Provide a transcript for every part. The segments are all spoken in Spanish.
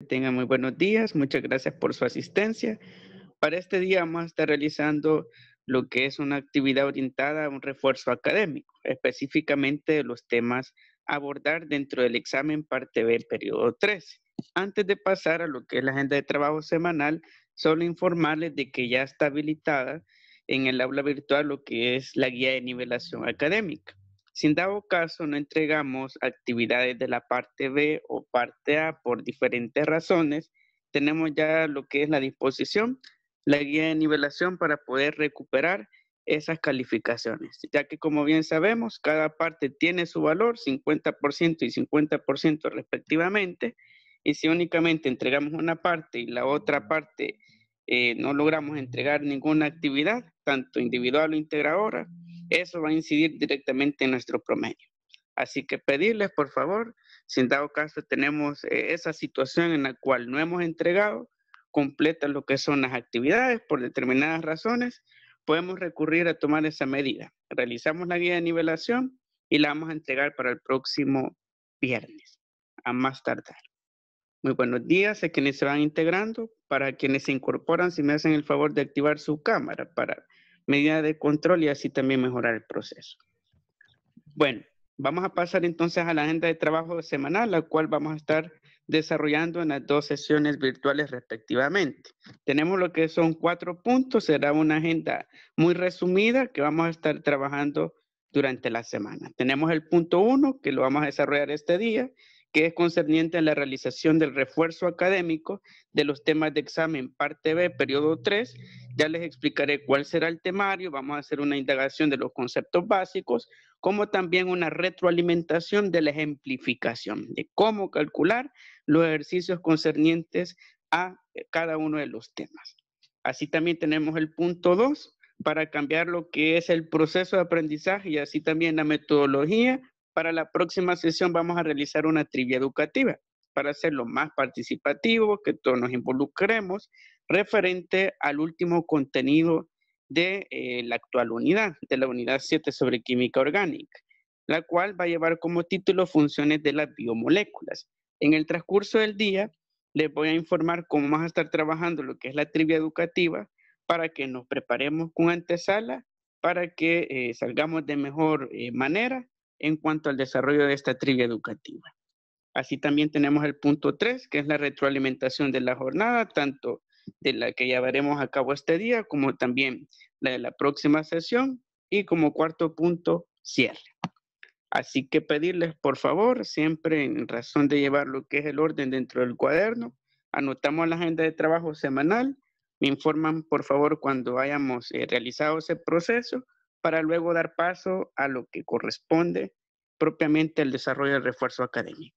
Tengan muy buenos días, muchas gracias por su asistencia. Para este día vamos a estar realizando lo que es una actividad orientada a un refuerzo académico, específicamente de los temas a abordar dentro del examen parte B, periodo 3. Antes de pasar a lo que es la agenda de trabajo semanal, solo informarles de que ya está habilitada en el aula virtual lo que es la guía de nivelación académica. Si en dado caso no entregamos actividades de la parte B o parte A por diferentes razones, tenemos ya lo que es la disposición, la guía de nivelación para poder recuperar esas calificaciones, ya que como bien sabemos, cada parte tiene su valor, 50% y 50% respectivamente, y si únicamente entregamos una parte y la otra parte no logramos entregar ninguna actividad, tanto individual o integradora, eso va a incidir directamente en nuestro promedio. Así que pedirles, por favor, si en dado caso tenemos esa situación en la cual no hemos entregado, completa lo que son las actividades por determinadas razones, podemos recurrir a tomar esa medida. Realizamos la guía de nivelación y la vamos a entregar para el próximo viernes, a más tardar. Muy buenos días a quienes se van integrando. Para quienes se incorporan, si me hacen el favor de activar su cámara para medida de control y así también mejorar el proceso. Bueno, vamos a pasar entonces a la agenda de trabajo semanal, la cual vamos a estar desarrollando en las 2 sesiones virtuales respectivamente. Tenemos lo que son 4 puntos, será una agenda muy resumida que vamos a estar trabajando durante la semana. Tenemos el punto 1, que lo vamos a desarrollar este día, que es concerniente a la realización del refuerzo académico de los temas de examen parte B, periodo 3. Ya les explicaré cuál será el temario, vamos a hacer una indagación de los conceptos básicos, como también una retroalimentación de la ejemplificación, de cómo calcular los ejercicios concernientes a cada uno de los temas. Así también tenemos el punto 2 para cambiar lo que es el proceso de aprendizaje y así también la metodología. Para la próxima sesión vamos a realizar una trivia educativa para hacerlo más participativo, que todos nos involucremos, referente al último contenido de la actual unidad, de la unidad 7 sobre química orgánica, la cual va a llevar como título funciones de las biomoléculas. En el transcurso del día les voy a informar cómo vamos a estar trabajando lo que es la trivia educativa para que nos preparemos con antesala, para que salgamos de mejor manera en cuanto al desarrollo de esta trivia educativa. Así también tenemos el punto 3, que es la retroalimentación de la jornada, tanto de la que llevaremos a cabo este día, como también la de la próxima sesión, y como cuarto punto, cierre. Así que pedirles, por favor, siempre en razón de llevar lo que es el orden dentro del cuaderno, anotamos la agenda de trabajo semanal, me informan, por favor, cuando hayamos realizado ese proceso, para luego dar paso a lo que corresponde propiamente al desarrollo del refuerzo académico.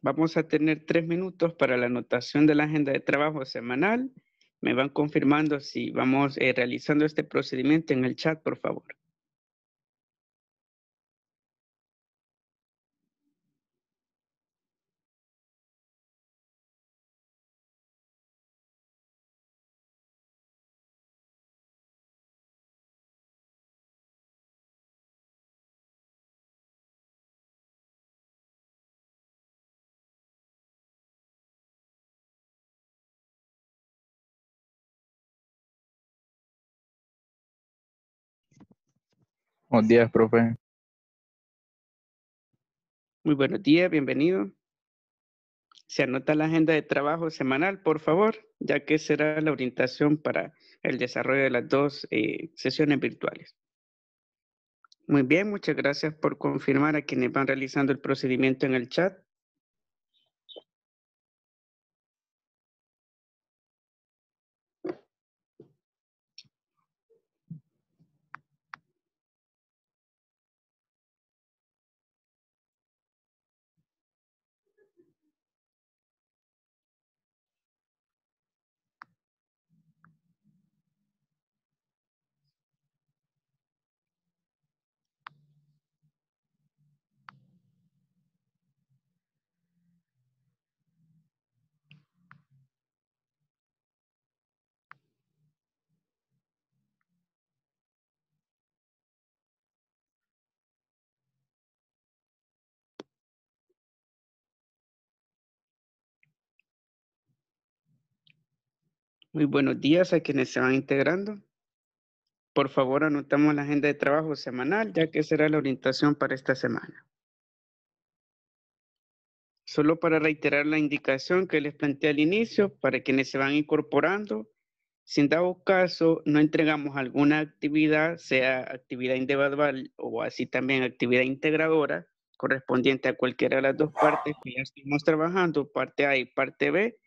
Vamos a tener 3 minutos para la anotación de la agenda de trabajo semanal. Me van confirmando si vamos realizando este procedimiento en el chat, por favor. Buenos días, profe. Muy buenos días, bienvenido. Se anota la agenda de trabajo semanal, por favor, ya que será la orientación para el desarrollo de las 2 sesiones virtuales. Muy bien, muchas gracias por confirmar a quienes van realizando el procedimiento en el chat. Muy buenos días a quienes se van integrando. Por favor, anotamos la agenda de trabajo semanal, ya que será la orientación para esta semana. Solo para reiterar la indicación que les planteé al inicio, para quienes se van incorporando, si en dado caso no entregamos alguna actividad, sea actividad individual o así también actividad integradora, correspondiente a cualquiera de las dos partes que ya estamos trabajando, parte A y parte B,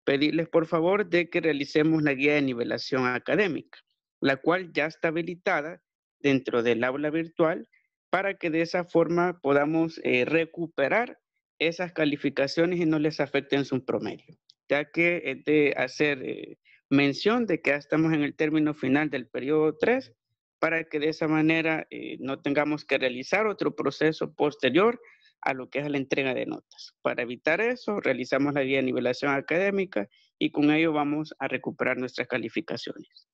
pedirles por favor de que realicemos la guía de nivelación académica, la cual ya está habilitada dentro del aula virtual para que de esa forma podamos recuperar esas calificaciones y no les afecten su promedio, ya que es de hacer mención de que ya estamos en el término final del periodo 3 para que de esa manera no tengamos que realizar otro proceso posterior a lo que es la entrega de notas. Para evitar eso, realizamos la guía de nivelación académica y con ello vamos a recuperar nuestras calificaciones.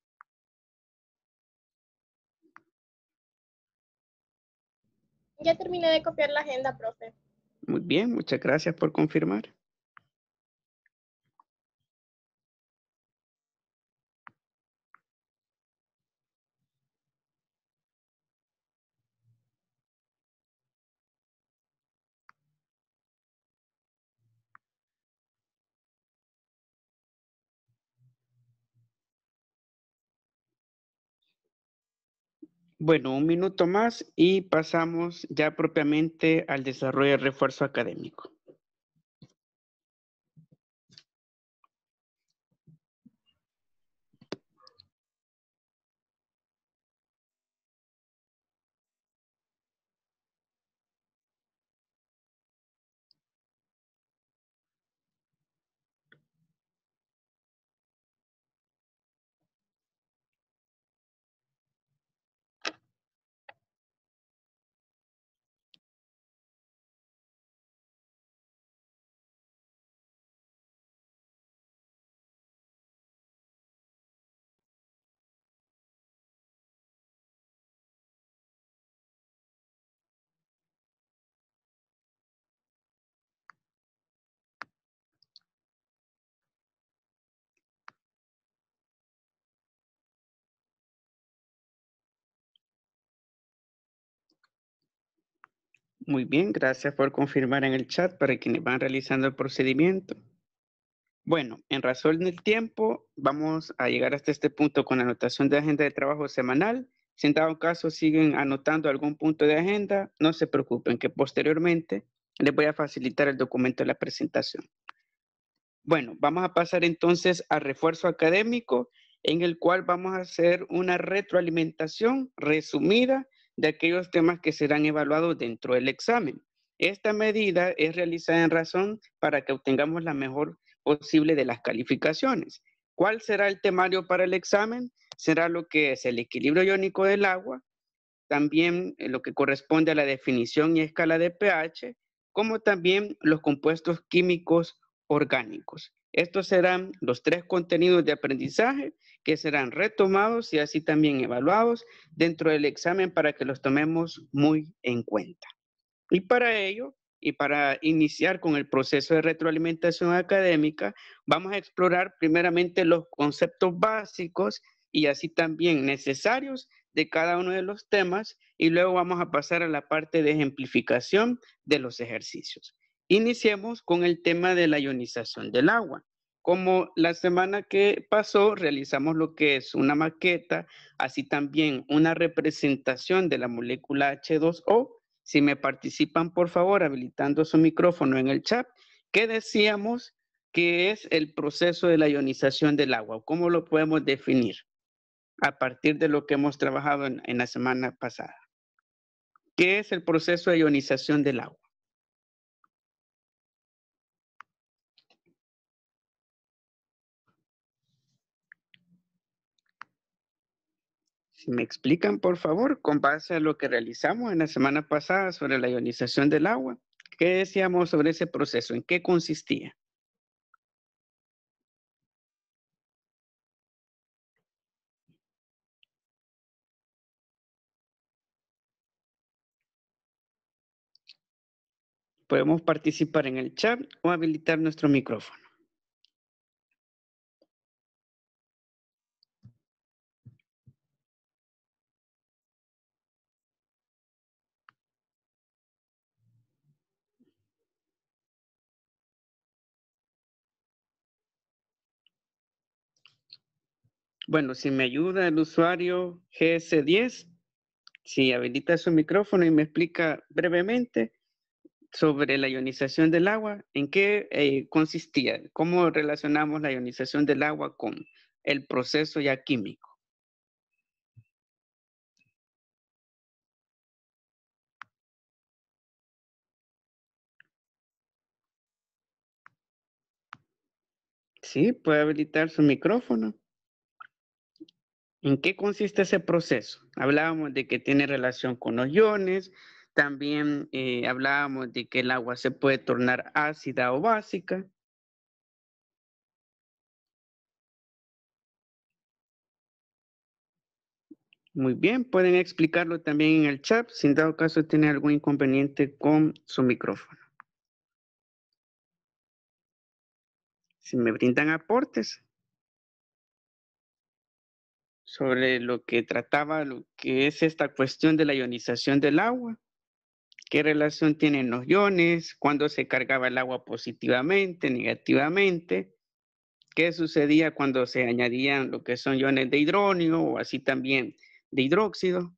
Ya terminé de copiar la agenda, profe. Muy bien, muchas gracias por confirmar. Bueno, un minuto más y pasamos ya propiamente al desarrollo del refuerzo académico. Muy bien, gracias por confirmar en el chat para quienes van realizando el procedimiento. Bueno, en razón del tiempo, vamos a llegar hasta este punto con la anotación de agenda de trabajo semanal. Si en dado caso siguen anotando algún punto de agenda, no se preocupen, que posteriormente les voy a facilitar el documento de la presentación. Bueno, vamos a pasar entonces al refuerzo académico, en el cual vamos a hacer una retroalimentación resumida de aquellos temas que serán evaluados dentro del examen. Esta medida es realizada en razón para que obtengamos la mejor posible de las calificaciones. ¿Cuál será el temario para el examen? Será lo que es el equilibrio iónico del agua, también lo que corresponde a la definición y escala de pH, como también los compuestos químicos orgánicos. Estos serán los 3 contenidos de aprendizaje que serán retomados y así también evaluados dentro del examen para que los tomemos muy en cuenta. Y para ello, y para iniciar con el proceso de retroalimentación académica, vamos a explorar primeramente los conceptos básicos y así también necesarios de cada uno de los temas y luego vamos a pasar a la parte de ejemplificación de los ejercicios. Iniciemos con el tema de la ionización del agua. Como la semana que pasó realizamos lo que es una maqueta, así también una representación de la molécula H2O. Si me participan, por favor, habilitando su micrófono en el chat, ¿qué decíamos que es el proceso de la ionización del agua? ¿Cómo lo podemos definir a partir de lo que hemos trabajado en la semana pasada? ¿Qué es el proceso de ionización del agua? Si me explican, por favor, con base a lo que realizamos en la semana pasada sobre la ionización del agua, ¿qué decíamos sobre ese proceso? ¿En qué consistía? Podemos participar en el chat o habilitar nuestro micrófono. Bueno, si me ayuda el usuario GS10, si habilita su micrófono y me explica brevemente sobre la ionización del agua, ¿en qué consistía? ¿Cómo relacionamos la ionización del agua con el proceso ya químico? Sí, puede habilitar su micrófono. ¿En qué consiste ese proceso? Hablábamos de que tiene relación con los iones, también hablábamos de que el agua se puede tornar ácida o básica. Muy bien, pueden explicarlo también en el chat, si en dado caso tiene algún inconveniente con su micrófono. Si me brindan aportes sobre lo que trataba, lo que es esta cuestión de la ionización del agua, qué relación tienen los iones, cuándo se cargaba el agua positivamente, negativamente, qué sucedía cuando se añadían lo que son iones de hidrógeno o así también de hidróxido.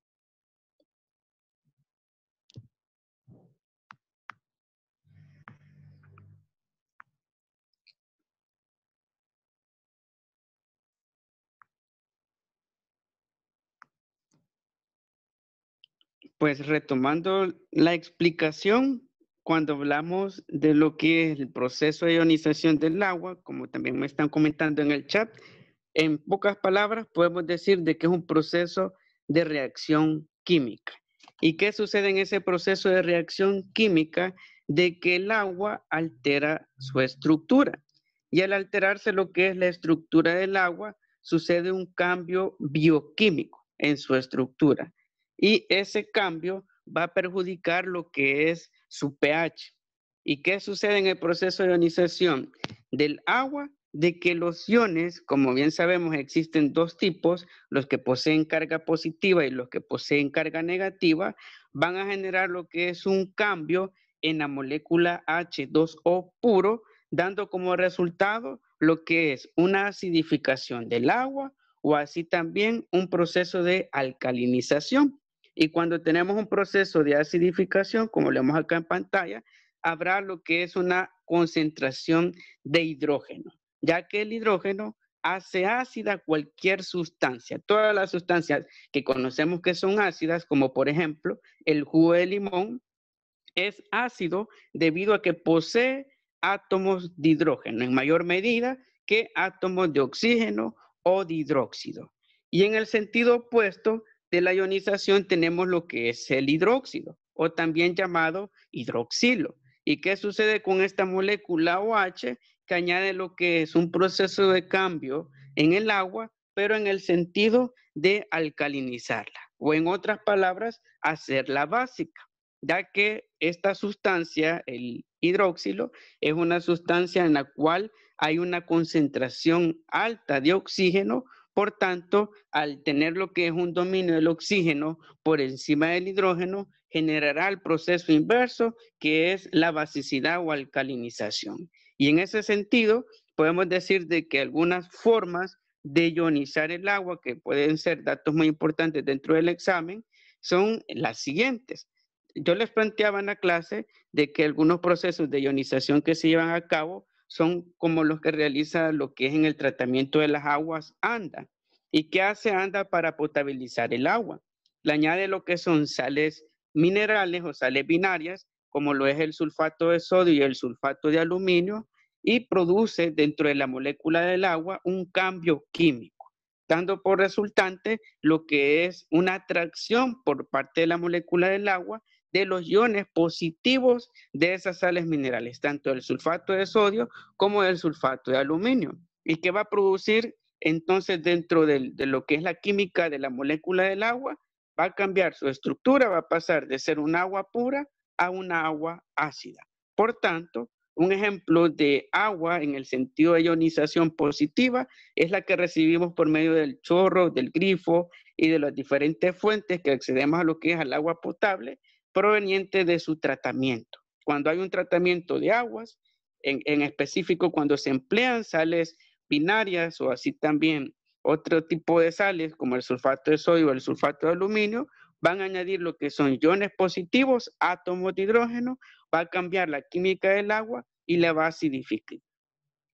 Pues retomando la explicación, cuando hablamos de lo que es el proceso de ionización del agua, como también me están comentando en el chat, en pocas palabras podemos decir de que es un proceso de reacción química. ¿Y qué sucede en ese proceso de reacción química? De que el agua altera su estructura. Y al alterarse lo que es la estructura del agua, sucede un cambio bioquímico en su estructura. Y ese cambio va a perjudicar lo que es su pH. ¿Y qué sucede en el proceso de ionización del agua? De que los iones, como bien sabemos, existen dos tipos, los que poseen carga positiva y los que poseen carga negativa, van a generar lo que es un cambio en la molécula H2O puro, dando como resultado lo que es una acidificación del agua o así también un proceso de alcalinización. Y cuando tenemos un proceso de acidificación, como lo vemos acá en pantalla, habrá lo que es una concentración de hidrógeno, ya que el hidrógeno hace ácida cualquier sustancia. Todas las sustancias que conocemos que son ácidas, como por ejemplo el jugo de limón, es ácido debido a que posee átomos de hidrógeno en mayor medida que átomos de oxígeno o de hidróxido. Y en el sentido opuesto de la ionización tenemos lo que es el hidróxido o también llamado hidroxilo. ¿Y qué sucede con esta molécula OH que añade lo que es un proceso de cambio en el agua, pero en el sentido de alcalinizarla o en otras palabras, hacerla básica? Ya que esta sustancia, el hidróxilo, es una sustancia en la cual hay una concentración alta de oxígeno, por tanto, al tener lo que es un dominio del oxígeno por encima del hidrógeno, generará el proceso inverso, que es la basicidad o alcalinización. Y en ese sentido, podemos decir de que algunas formas de ionizar el agua, que pueden ser datos muy importantes dentro del examen, son las siguientes. Yo les planteaba en la clase de que algunos procesos de ionización que se llevan a cabo son como los que realiza lo que es en el tratamiento de las aguas ANDA. ¿Y qué hace ANDA para potabilizar el agua? Le añade lo que son sales minerales o sales binarias, como lo es el sulfato de sodio y el sulfato de aluminio, y produce dentro de la molécula del agua un cambio químico, dando por resultante lo que es una atracción por parte de la molécula del agua de los iones positivos de esas sales minerales, tanto el sulfato de sodio como el sulfato de aluminio. ¿Y qué va a producir entonces dentro de lo que es la química de la molécula del agua? Va a cambiar su estructura, va a pasar de ser un agua pura a una agua ácida. Por tanto, un ejemplo de agua en el sentido de ionización positiva es la que recibimos por medio del chorro, del grifo y de las diferentes fuentes que accedemos a lo que es al agua potable proveniente de su tratamiento. Cuando hay un tratamiento de aguas, en específico cuando se emplean sales binarias o así también otro tipo de sales como el sulfato de sodio o el sulfato de aluminio, van a añadir lo que son iones positivos, átomos de hidrógeno, va a cambiar la química del agua y la va a acidificar.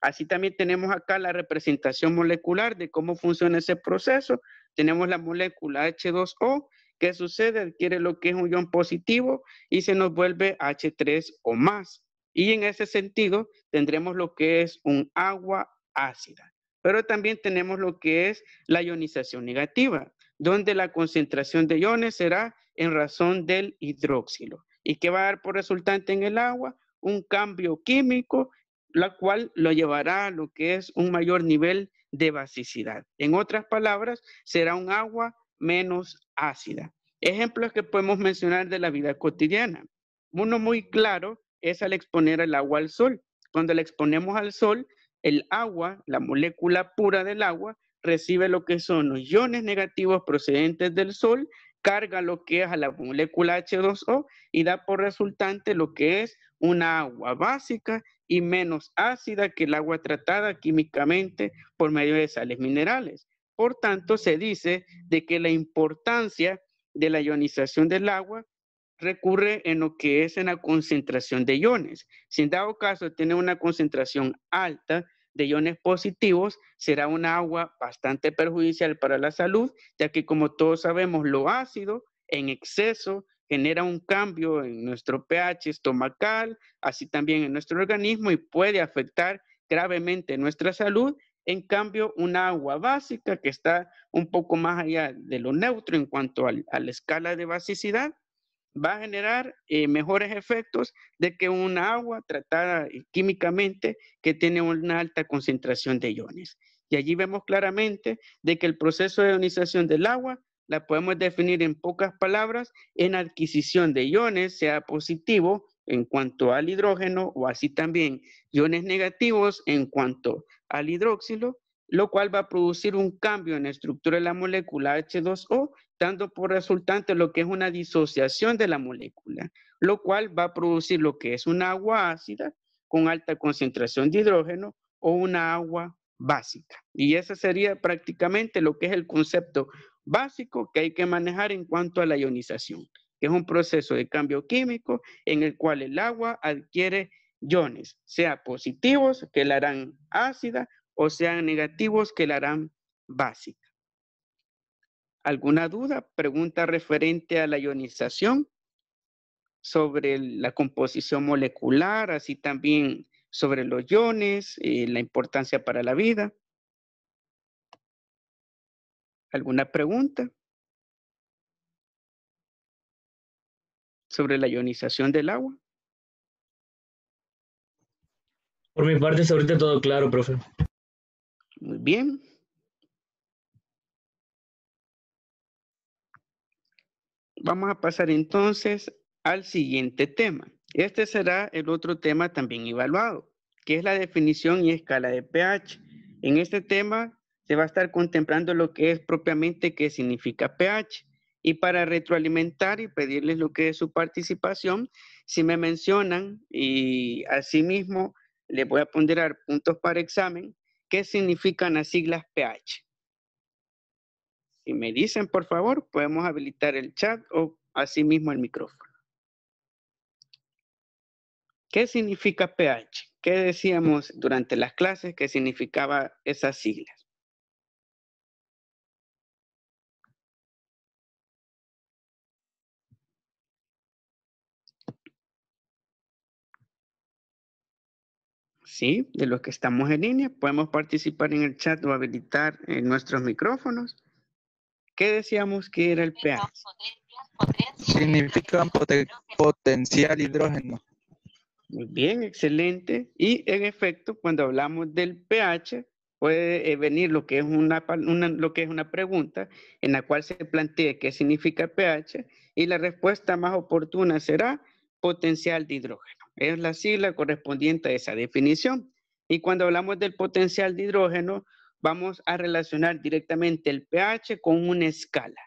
Así también tenemos acá la representación molecular de cómo funciona ese proceso. Tenemos la molécula H2O, que sucede, adquiere lo que es un ion positivo y se nos vuelve H3 o más. Y en ese sentido tendremos lo que es un agua ácida. Pero también tenemos lo que es la ionización negativa, donde la concentración de iones será en razón del hidróxilo. ¿Y qué va a dar por resultante en el agua? Un cambio químico, la cual lo llevará a lo que es un mayor nivel de basicidad. En otras palabras, será un agua menos ácida. Ejemplos que podemos mencionar de la vida cotidiana. Uno muy claro es al exponer el agua al sol. Cuando la exponemos al sol, el agua, la molécula pura del agua, recibe lo que son los iones negativos procedentes del sol, carga lo que es a la molécula H2O y da por resultante lo que es una agua básica y menos ácida que el agua tratada químicamente por medio de sales minerales. Por tanto, se dice de que la importancia de la ionización del agua recurre en lo que es en la concentración de iones. Si en dado caso tiene una concentración alta de iones positivos, será una agua bastante perjudicial para la salud, ya que como todos sabemos, lo ácido en exceso genera un cambio en nuestro pH estomacal, así también en nuestro organismo y puede afectar gravemente nuestra salud. En cambio, una agua básica que está un poco más allá de lo neutro en cuanto a la escala de basicidad, va a generar mejores efectos de que una agua tratada químicamente que tiene una alta concentración de iones. Y allí vemos claramente de que el proceso de ionización del agua la podemos definir en pocas palabras en adquisición de iones, sea positivo en cuanto al hidrógeno o así también iones negativos en cuanto al hidróxilo, lo cual va a producir un cambio en la estructura de la molécula H2O, dando por resultante lo que es una disociación de la molécula, lo cual va a producir lo que es una agua ácida con alta concentración de hidrógeno o una agua básica. Y ese sería prácticamente lo que es el concepto básico que hay que manejar en cuanto a la ionización, que es un proceso de cambio químico en el cual el agua adquiere iones, sea positivos que la harán ácida o sean negativos que la harán básica. ¿Alguna duda? Pregunta referente a la ionización sobre la composición molecular, así también sobre los iones, la importancia para la vida. ¿Alguna pregunta sobre la ionización del agua? Por mi parte, ahorita todo claro, profe. Muy bien. Vamos a pasar entonces al siguiente tema. Este será el otro tema también evaluado, que es la definición y escala de pH. En este tema se va a estar contemplando lo que es propiamente qué significa pH. Y para retroalimentar y pedirles lo que es su participación, si me mencionan y asimismo les voy a ponderar puntos para examen, ¿qué significan las siglas pH? Si me dicen, por favor, podemos habilitar el chat o asimismo el micrófono. ¿Qué significa pH? ¿Qué decíamos durante las clases que significaba esas siglas? Sí, de los que estamos en línea, podemos participar en el chat o habilitar nuestros micrófonos. ¿Qué decíamos que era el pH? Significa potencial hidrógeno. Muy bien, excelente. Y en efecto, cuando hablamos del pH, puede venir lo que es una pregunta en la cual se plantea qué significa pH y la respuesta más oportuna será potencial de hidrógeno. Es la sigla correspondiente a esa definición. Y cuando hablamos del potencial de hidrógeno, vamos a relacionar directamente el pH con una escala.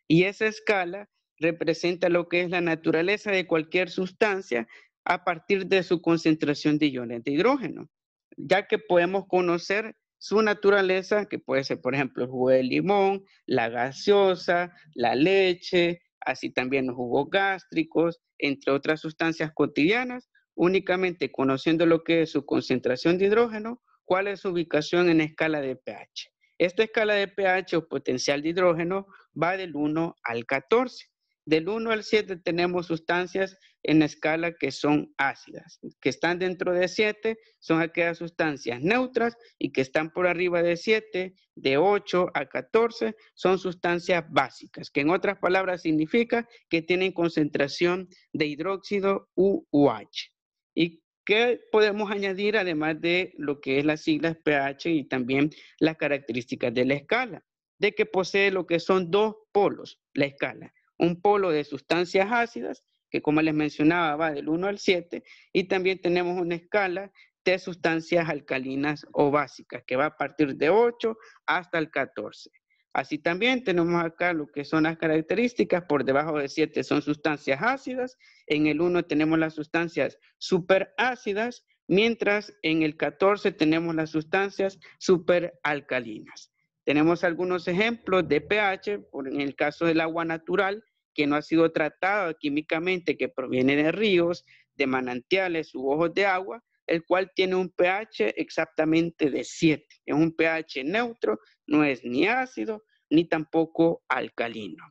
Y esa escala representa lo que es la naturaleza de cualquier sustancia a partir de su concentración de iones de hidrógeno, ya que podemos conocer su naturaleza, que puede ser, por ejemplo, el jugo de limón, la gaseosa, la leche, así también los jugos gástricos, entre otras sustancias cotidianas, únicamente conociendo lo que es su concentración de hidrógeno, cuál es su ubicación en escala de pH. Esta escala de pH o potencial de hidrógeno va del 1 al 14. Del 1 al 7 tenemos sustancias en escala que son ácidas. Que están dentro de 7 son aquellas sustancias neutras y que están por arriba de 7, de 8 a 14 son sustancias básicas, que en otras palabras significa que tienen concentración de hidróxido u OH. ¿Y qué podemos añadir además de lo que es las siglas pH y también las características de la escala? De que posee lo que son dos polos, la escala. Un polo de sustancias ácidas, que como les mencionaba va del 1 al 7, y también tenemos una escala de sustancias alcalinas o básicas, que va a partir de 8 hasta el 14. Así también tenemos acá lo que son las características, por debajo de 7 son sustancias ácidas, en el 1 tenemos las sustancias superácidas, mientras en el 14 tenemos las sustancias superalcalinas. Tenemos algunos ejemplos de pH, en el caso del agua natural, que no ha sido tratada químicamente, que proviene de ríos, de manantiales u ojos de agua, el cual tiene un pH exactamente de 7. Es un pH neutro, no es ni ácido ni tampoco alcalino.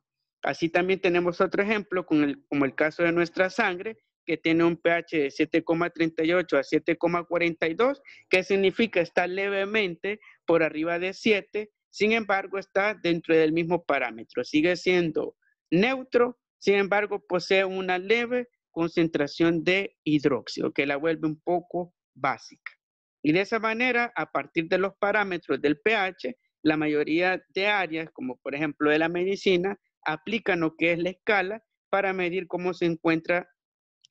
Así también tenemos otro ejemplo como el caso de nuestra sangre, que tiene un pH de 7,38 a 7,42, que significa estar levemente por arriba de 7, sin embargo está dentro del mismo parámetro, sigue siendo neutro, sin embargo posee una leve concentración de hidróxido que la vuelve un poco básica. Y de esa manera, a partir de los parámetros del pH, la mayoría de áreas, como por ejemplo de la medicina, aplican lo que es la escala para medir cómo se encuentra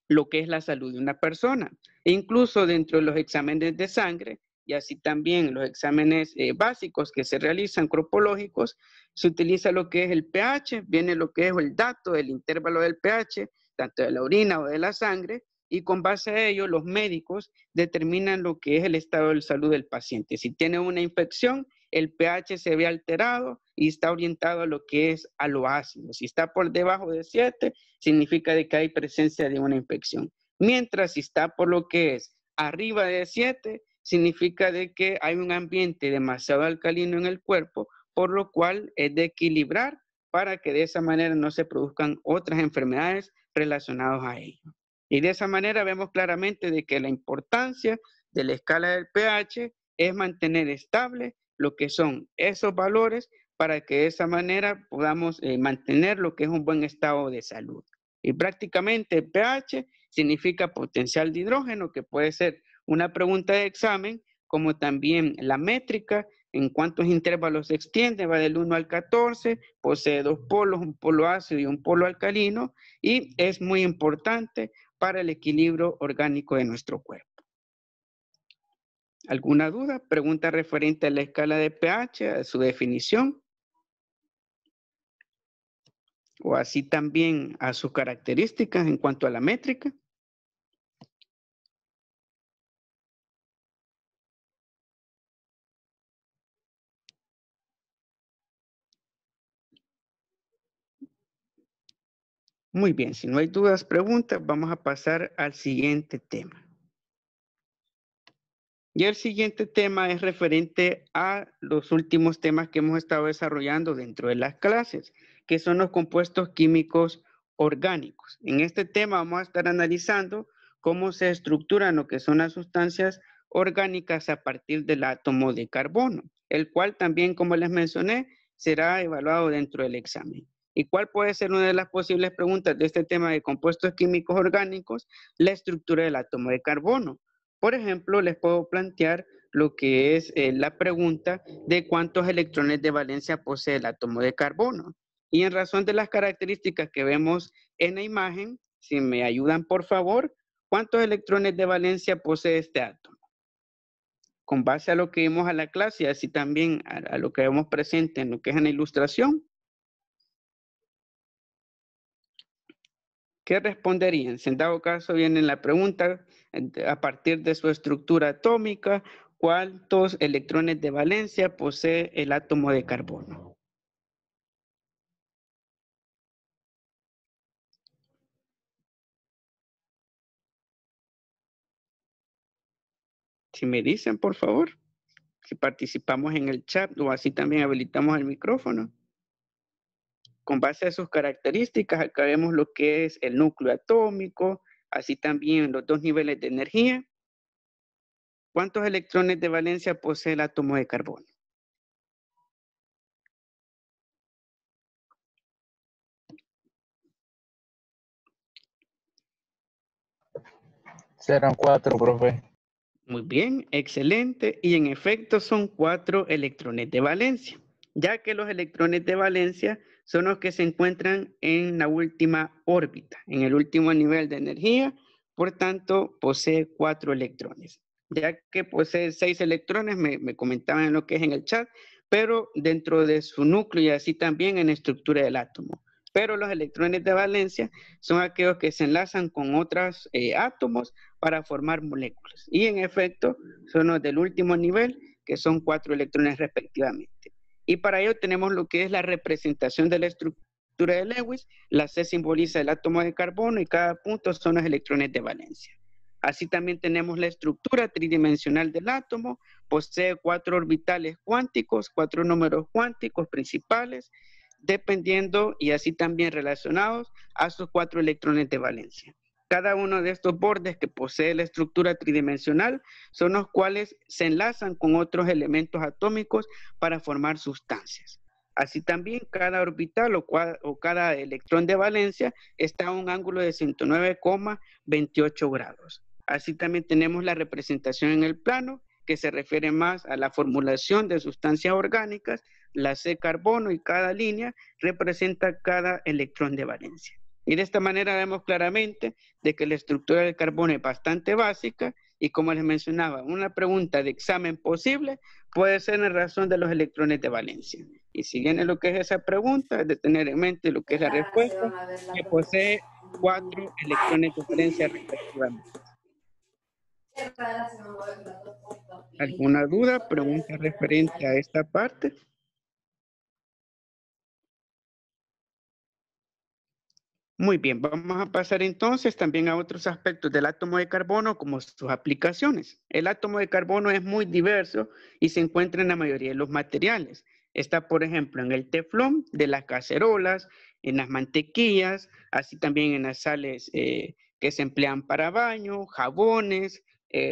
lo que es la salud de una persona. E incluso dentro de los exámenes de sangre y así también los exámenes básicos que se realizan cropológicos, se utiliza lo que es el pH, viene lo que es el dato del intervalo del pH, tanto de la orina o de la sangre, y con base a ello los médicos determinan lo que es el estado de salud del paciente. Si tiene una infección, el pH se ve alterado y está orientado a lo que es a lo ácido. Si está por debajo de 7, significa de que hay presencia de una infección. Mientras si está por lo que es arriba de 7, significa de que hay un ambiente demasiado alcalino en el cuerpo, por lo cual es de equilibrar para que de esa manera no se produzcan otras enfermedades relacionadas a ello. Y de esa manera vemos claramente de que la importancia de la escala del pH es mantener estable lo que son esos valores para que de esa manera podamos mantener lo que es un buen estado de salud. Y prácticamente pH significa potencial de hidrógeno, que puede ser una pregunta de examen, como también la métrica, en cuántos intervalos se extiende, va del 1 al 14, posee dos polos, un polo ácido y un polo alcalino, y es muy importante para el equilibrio orgánico de nuestro cuerpo. ¿Alguna duda? Pregunta referente a la escala de pH, a su definición, o así también a sus características en cuanto a la métrica. Muy bien, si no hay dudas, preguntas, vamos a pasar al siguiente tema. Y el siguiente tema es referente a los últimos temas que hemos estado desarrollando dentro de las clases, que son los compuestos químicos orgánicos. En este tema vamos a estar analizando cómo se estructuran lo que son las sustancias orgánicas a partir del átomo de carbono, el cual también, como les mencioné, será evaluado dentro del examen. ¿Y cuál puede ser una de las posibles preguntas de este tema de compuestos químicos orgánicos? La estructura del átomo de carbono. Por ejemplo, les puedo plantear lo que es la pregunta de cuántos electrones de valencia posee el átomo de carbono. Y en razón de las características que vemos en la imagen, si me ayudan por favor, ¿cuántos electrones de valencia posee este átomo? Con base a lo que vimos a la clase y así también a lo que vemos presente en lo que es en la ilustración, ¿qué responderían? Si en dado caso viene la pregunta a partir de su estructura atómica, ¿cuántos electrones de valencia posee el átomo de carbono? Si me dicen, por favor, si participamos en el chat o así también habilitamos el micrófono. Con base a sus características, acá vemos lo que es el núcleo atómico, así también los dos niveles de energía. ¿Cuántos electrones de valencia posee el átomo de carbono? Serán 4, profe. Muy bien, excelente. Y en efecto son 4 electrones de valencia, ya que los electrones de valencia son los que se encuentran en la última órbita, en el último nivel de energía. Por tanto, posee 4 electrones. Ya que posee 6 electrones, me comentaban en lo que es en el chat, pero dentro de su núcleo y así también en la estructura del átomo. Pero los electrones de valencia son aquellos que se enlazan con otros átomos para formar moléculas. Y en efecto, son los del último nivel, que son 4 electrones respectivamente. Y para ello tenemos lo que es la representación de la estructura de Lewis. La C simboliza el átomo de carbono y cada punto son los electrones de valencia. Así también tenemos la estructura tridimensional del átomo. Posee 4 orbitales cuánticos, 4 números cuánticos principales, dependiendo y así también relacionados a sus 4 electrones de valencia. Cada uno de estos bordes que posee la estructura tridimensional son los cuales se enlazan con otros elementos atómicos para formar sustancias. Así también cada orbital o cada electrón de valencia está a un ángulo de 109,28 grados. Así también tenemos la representación en el plano, que se refiere más a la formulación de sustancias orgánicas, la C carbono, y cada línea representa cada electrón de valencia. Y de esta manera vemos claramente de que la estructura del carbono es bastante básica y, como les mencionaba, una pregunta de examen posible puede ser en razón de los electrones de valencia. Y si viene lo que es esa pregunta, es de tener en mente lo que es la respuesta, que posee 4 electrones de valencia respectivamente. ¿Alguna duda, pregunta referente a esta parte? Muy bien, vamos a pasar entonces también a otros aspectos del átomo de carbono, como sus aplicaciones. El átomo de carbono es muy diverso y se encuentra en la mayoría de los materiales. Está, por ejemplo, en el teflón de las cacerolas, en las mantequillas, así también en las sales que se emplean para baño, jabones,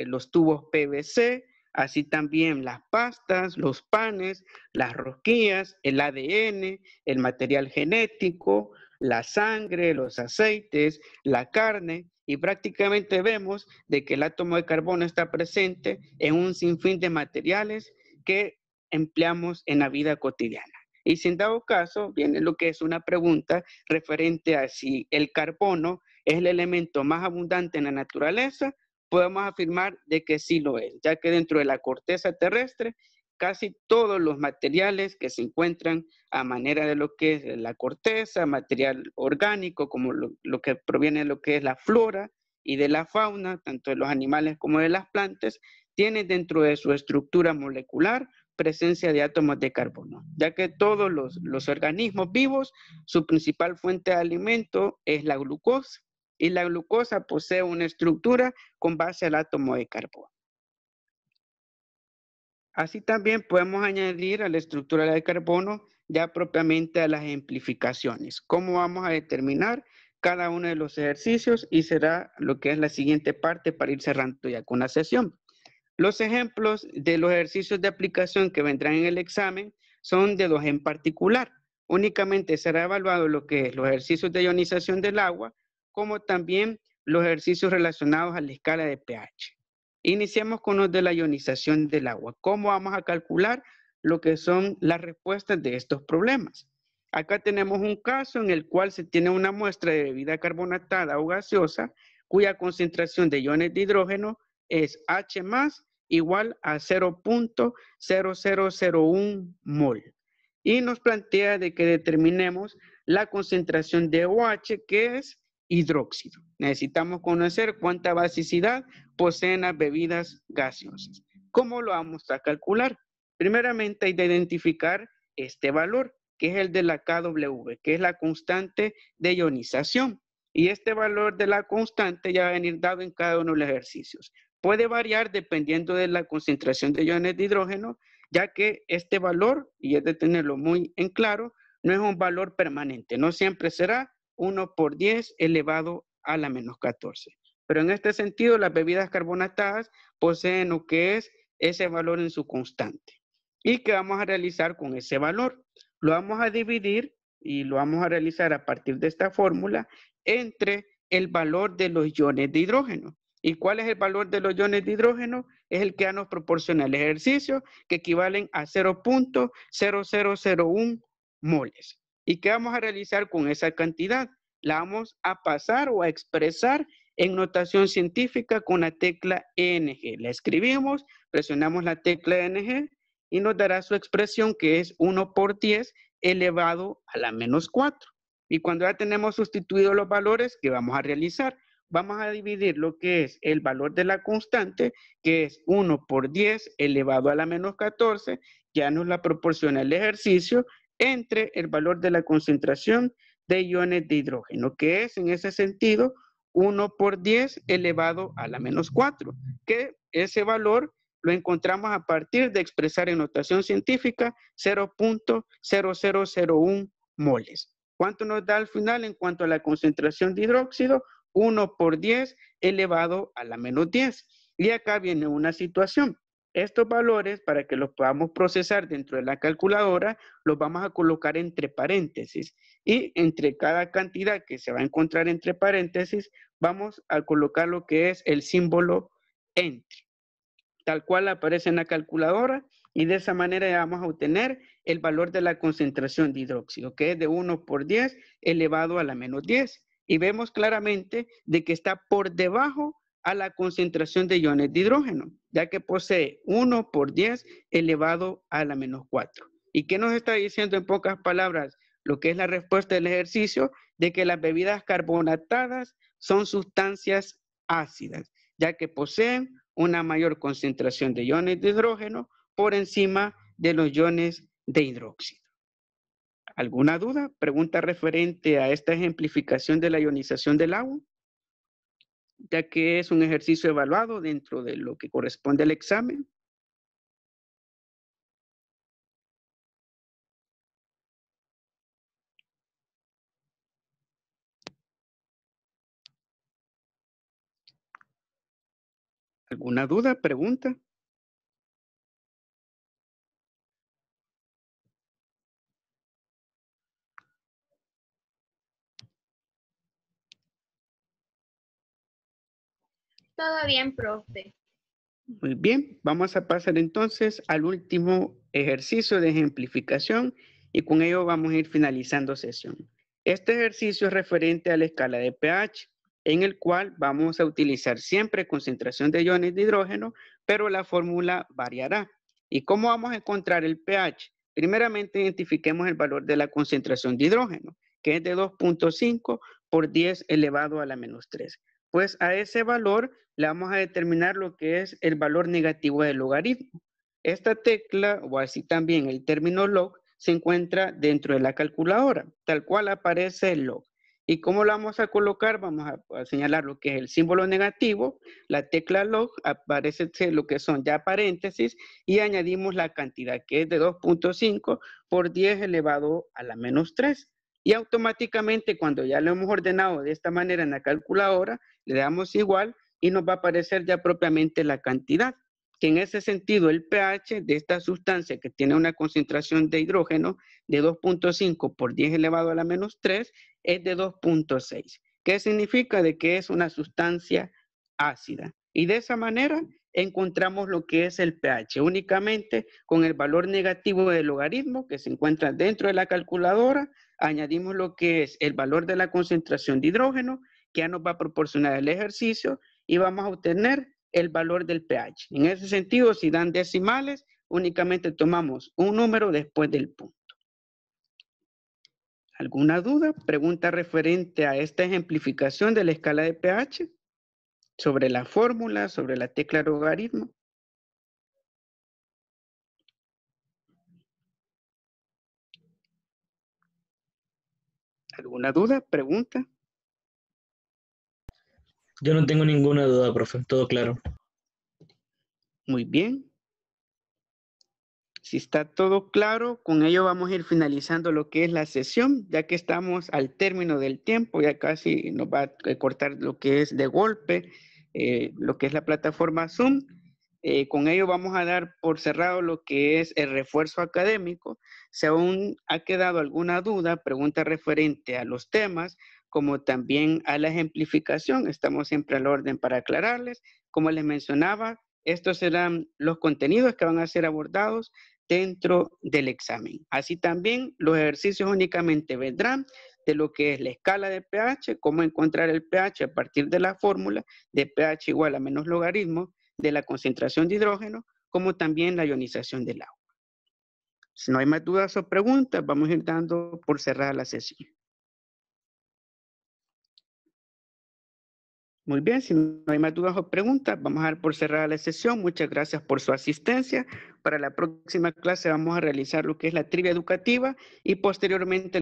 los tubos PVC, así también las pastas, los panes, las rosquillas, el ADN, el material genético, la sangre, los aceites, la carne, y prácticamente vemos de que el átomo de carbono está presente en un sinfín de materiales que empleamos en la vida cotidiana. Y si en dado caso viene lo que es una pregunta referente a si el carbono es el elemento más abundante en la naturaleza, podemos afirmar de que sí lo es, ya que dentro de la corteza terrestre casi todos los materiales que se encuentran a manera de lo que es la corteza, material orgánico, como lo que proviene de lo que es la flora y de la fauna, tanto de los animales como de las plantas, tiene dentro de su estructura molecular presencia de átomos de carbono, ya que todos los organismos vivos, su principal fuente de alimento es la glucosa, y la glucosa posee una estructura con base al átomo de carbono. Así también podemos añadir a la estructura de carbono ya propiamente a las ejemplificaciones. ¿Cómo vamos a determinar cada uno de los ejercicios? Y será lo que es la siguiente parte para ir cerrando ya con la sesión. Los ejemplos de los ejercicios de aplicación que vendrán en el examen son de 2 en particular. Únicamente será evaluado lo que es los ejercicios de ionización del agua, como también los ejercicios relacionados a la escala de pH. Iniciamos con los de la ionización del agua. ¿Cómo vamos a calcular lo que son las respuestas de estos problemas? Acá tenemos un caso en el cual se tiene una muestra de bebida carbonatada o gaseosa cuya concentración de iones de hidrógeno es H más igual a 0.0001 mol. Y nos plantea de que determinemos la concentración de OH, que es hidróxido. Necesitamos conocer cuánta basicidad poseen las bebidas gaseosas. ¿Cómo lo vamos a calcular? Primeramente hay de identificar este valor, que es el de la KW, que es la constante de ionización. Y este valor de la constante ya va a venir dado en cada uno de los ejercicios. Puede variar dependiendo de la concentración de iones de hidrógeno, ya que este valor, y es de tenerlo muy en claro, no es un valor permanente. No siempre será 1 por 10 elevado a la menos 14. Pero en este sentido, las bebidas carbonatadas poseen lo que es ese valor en su constante. ¿Y qué vamos a realizar con ese valor? Lo vamos a dividir y lo vamos a realizar a partir de esta fórmula entre el valor de los iones de hidrógeno. ¿Y cuál es el valor de los iones de hidrógeno? Es el que ya nos proporciona el ejercicio, que equivalen a 0.0001 moles. ¿Y qué vamos a realizar con esa cantidad? La vamos a pasar o a expresar en notación científica con la tecla ENG. La escribimos, presionamos la tecla ENG y nos dará su expresión, que es 1 por 10 elevado a la menos 4. Y cuando ya tenemos sustituido los valores, ¿qué vamos a realizar? Vamos a dividir lo que es el valor de la constante, que es 1 por 10 elevado a la menos 14, ya nos la proporciona el ejercicio, entre el valor de la concentración de iones de hidrógeno, que es en ese sentido 1 por 10 elevado a la menos 4, que ese valor lo encontramos a partir de expresar en notación científica 0.0001 moles. ¿Cuánto nos da al final en cuanto a la concentración de hidróxido? 1 por 10 elevado a la menos 10. Y acá viene una situación. Estos valores, para que los podamos procesar dentro de la calculadora, los vamos a colocar entre paréntesis. Y entre cada cantidad que se va a encontrar entre paréntesis, vamos a colocar lo que es el símbolo entre, tal cual aparece en la calculadora, y de esa manera vamos a obtener el valor de la concentración de hidróxido, que es de 1 por 10 elevado a la menos 10. Y vemos claramente de que está por debajo a la concentración de iones de hidrógeno, ya que posee 1 por 10 elevado a la menos 4. ¿Y qué nos está diciendo en pocas palabras lo que es la respuesta del ejercicio? De que las bebidas carbonatadas son sustancias ácidas, ya que poseen una mayor concentración de iones de hidrógeno por encima de los iones de hidróxido. ¿Alguna duda? Pregunta referente a esta ejemplificación de la ionización del agua, ya que es un ejercicio evaluado dentro de lo que corresponde al examen. ¿Alguna duda? Pregunta. Todo bien, profe. Muy bien, vamos a pasar entonces al último ejercicio de ejemplificación y con ello vamos a ir finalizando sesión. Este ejercicio es referente a la escala de pH, en el cual vamos a utilizar siempre concentración de iones de hidrógeno, pero la fórmula variará. ¿Y cómo vamos a encontrar el pH? Primeramente identifiquemos el valor de la concentración de hidrógeno, que es de 2.5 por 10 elevado a la menos 3. Pues a ese valor le vamos a determinar lo que es el valor negativo del logaritmo. Esta tecla, o así también el término log, se encuentra dentro de la calculadora, tal cual aparece el log. ¿Y cómo lo vamos a colocar? Vamos a señalar lo que es el símbolo negativo, la tecla log, aparece lo que son ya paréntesis, y añadimos la cantidad, que es de 2.5 por 10 elevado a la menos 3. Y automáticamente, cuando ya lo hemos ordenado de esta manera en la calculadora, le damos igual y nos va a aparecer ya propiamente la cantidad, que en ese sentido el pH de esta sustancia que tiene una concentración de hidrógeno de 2.5 por 10 elevado a la menos 3 es de 2.6. ¿Qué significa? De que es una sustancia ácida. Y de esa manera encontramos lo que es el pH, únicamente con el valor negativo del logaritmo que se encuentra dentro de la calculadora, añadimos lo que es el valor de la concentración de hidrógeno, que ya nos va a proporcionar el ejercicio, y vamos a obtener el valor del pH. En ese sentido, si dan decimales, únicamente tomamos un número después del punto. ¿Alguna duda? Pregunta referente a esta ejemplificación de la escala de pH, sobre la fórmula, sobre la tecla logaritmo. ¿Alguna duda? ¿Pregunta? Yo no tengo ninguna duda, profe. Todo claro. Muy bien. Si está todo claro, con ello vamos a ir finalizando lo que es la sesión, ya que estamos al término del tiempo, ya casi nos va a cortar lo que es de golpe, lo que es la plataforma Zoom. Con ello vamos a dar por cerrado lo que es el refuerzo académico. Si aún ha quedado alguna duda, pregunta referente a los temas, como también a la ejemplificación, estamos siempre al orden para aclararles. Como les mencionaba, estos serán los contenidos que van a ser abordados dentro del examen. Así también los ejercicios únicamente vendrán de lo que es la escala de pH, cómo encontrar el pH a partir de la fórmula de pH igual a menos logaritmo de la concentración de hidrógeno, como también la ionización del agua. Si no hay más dudas o preguntas, vamos a ir dando por cerrada la sesión. Muy bien, si no hay más dudas o preguntas, vamos a dar por cerrada la sesión. Muchas gracias por su asistencia. Para la próxima clase vamos a realizar lo que es la trivia educativa y posteriormente